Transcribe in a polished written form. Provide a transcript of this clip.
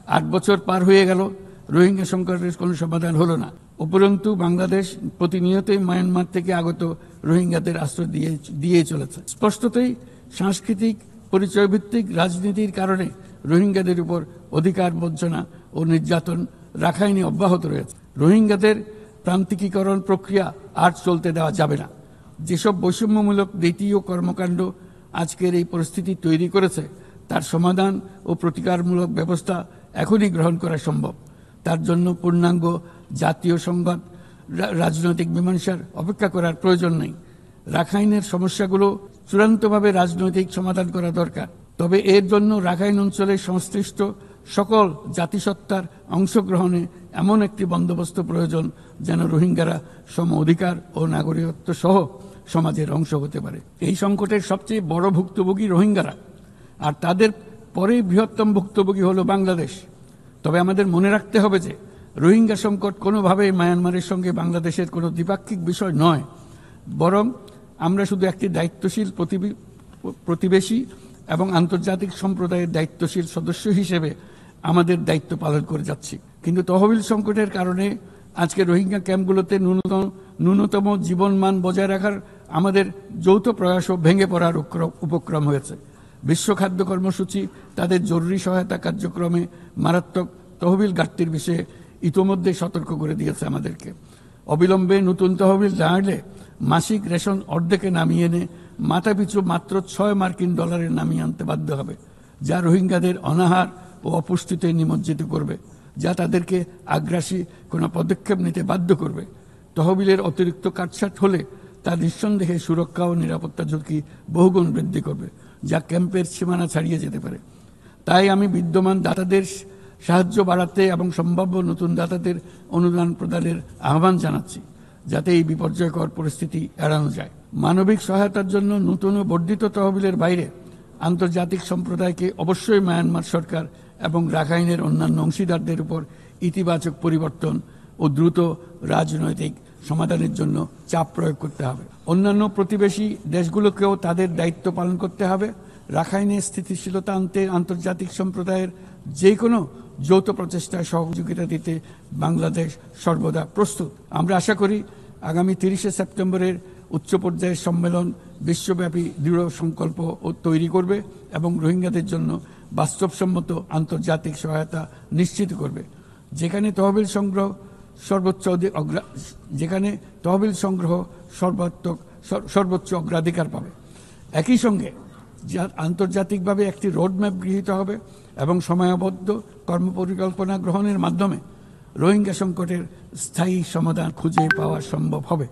8 বছর পার হয়ে গেল, রোহিঙ্গা সংকটের কোনো সমাধান হলো না। উপরন্তু বাংলাদেশ প্রতিনিয়তই মায়ানমার থেকে আগত রোহিঙ্গাদের আশ্রয় দিয়ে চলেছে। স্পষ্টতই সাংস্কৃতিক পরিচয়ভিত্তিক রাজনীতির কারণে রোহিঙ্গাদের উপর অধিকার বঞ্চনা ও নির্যাতন রাখাইনে অব্যাহত রয়েছে। রোহিঙ্গাদের প্রান্তিকীকরণ প্রক্রিয়া আর চলতে দেওয়া যাবে না। যেসব বৈষম্যমূলক নীতি ও কর্মকাণ্ড আজকের এই পরিস্থিতি তৈরি করেছে, তার সমাধান ও প্রতিকারমূলক ব্যবস্থা এখনই গ্রহণ করা সম্ভব। তার জন্য পূর্ণাঙ্গ জাতীয় সংঘাত রাজনৈতিক মীমাংসার অপেক্ষা করার প্রয়োজন নেই। রাখাইনের সমস্যাগুলো চূড়ান্তভাবে রাজনৈতিক সমাধান করা দরকার। তবে এর জন্য রাখাইন অঞ্চলের সংশ্লিষ্ট সকল জাতিসত্তার অংশগ্রহণে এমন একটি বন্দোবস্ত প্রয়োজন যেন রোহিঙ্গারা সম অধিকার ও নাগরিকত্ব সহ সমাজের অংশ হতে পারে। এই সংকটের সবচেয়ে বড় ভুক্তভোগী রোহিঙ্গারা, আর তাদের পরে বৃহত্তম ভুক্তভোগী হলো বাংলাদেশ। তবে আমাদের মনে রাখতে হবে যে রোহিঙ্গা সংকট কোনোভাবেই মায়ানমারের সঙ্গে বাংলাদেশের কোনো দ্বিপাক্ষিক বিষয় নয়, বরং আমরা শুধু একটি দায়িত্বশীল প্রতিবেশী এবং আন্তর্জাতিক সম্প্রদায়ের দায়িত্বশীল সদস্য হিসেবে আমাদের দায়িত্ব পালন করে যাচ্ছি। কিন্তু তহবিল সংকটের কারণে আজকে রোহিঙ্গা ক্যাম্পগুলোতে ন্যূনতম জীবনমান বজায় রাখার আমাদের যৌথ প্রয়াসও ভেঙে পড়ার উপক্রম হয়েছে। বিশ্ব খাদ্য কর্মসূচি তাদের জরুরি সহায়তা কার্যক্রমে মারাত্মক তহবিল ঘাটতির বিষয়ে ইতোমধ্যে সতর্ক করে দিয়েছে আমাদেরকে। অবিলম্বে নতুন তহবিল না এলে মাসিক রেশন অর্ধেকে নামিয়ে এনে মাথাপিছু মাত্র $6 নামিয়ে আনতে বাধ্য হবে, যা রোহিঙ্গাদের অনাহার ও অপুষ্টিতে নিমজ্জিত করবে, যা তাদেরকে আগ্রাসী কোনো পদক্ষেপ নিতে বাধ্য করবে। তহবিলের অতিরিক্ত কাটছাট হলে তা নিঃসন্দেহে সুরক্ষা ও নিরাপত্তা ঝুঁকি বহুগুণ বৃদ্ধি করবে, যা ক্যাম্পের সীমানা ছাড়িয়ে যেতে পারে। তাই আমি বিদ্যমান দাতাদের সাহায্য বাড়াতে এবং সম্ভাব্য নতুন দাতাদের অনুদান প্রদানের আহ্বান জানাচ্ছি, যাতে এই বিপর্যয়কর পরিস্থিতি এড়ানো যায়। মানবিক সহায়তার জন্য নতুন ও বর্ধিত তহবিলের বাইরে আন্তর্জাতিক সম্প্রদায়কে অবশ্যই মায়ানমার সরকার এবং রাখাইনের অন্যান্য অংশীদারদের উপর ইতিবাচক পরিবর্তন ও দ্রুত রাজনৈতিক সমাধানের জন্য চাপ প্রয়োগ করতে হবে। অন্যান্য প্রতিবেশী দেশগুলোকেও তাদের দায়িত্ব পালন করতে হবে। রাখাইনে স্থিতিশীলতা আনতে আন্তর্জাতিক সম্প্রদায়ের যে কোনো যৌথ প্রচেষ্টায় সহযোগিতা দিতে বাংলাদেশ সর্বদা প্রস্তুত। আমরা আশা করি আগামী 30শে সেপ্টেম্বরের উচ্চ পর্যায়ের সম্মেলন বিশ্বব্যাপী দৃঢ় সংকল্প তৈরি করবে এবং রোহিঙ্গাদের জন্য বাস্তবসম্মত আন্তর্জাতিক সহায়তা নিশ্চিত করবে, যেখানে তহবিল সংগ্রহ সর্বোচ্চ অগ্রাধিকার পাবে। একই সঙ্গে আন্তর্জাতিকভাবে একটি রোডম্যাপ গৃহীত হবে এবং সময়াবদ্ধ কর্মপরিকল্পনা গ্রহণের মাধ্যমে রোহিঙ্গা সংকটের স্থায়ী সমাধান খুঁজে পাওয়া সম্ভব হবে।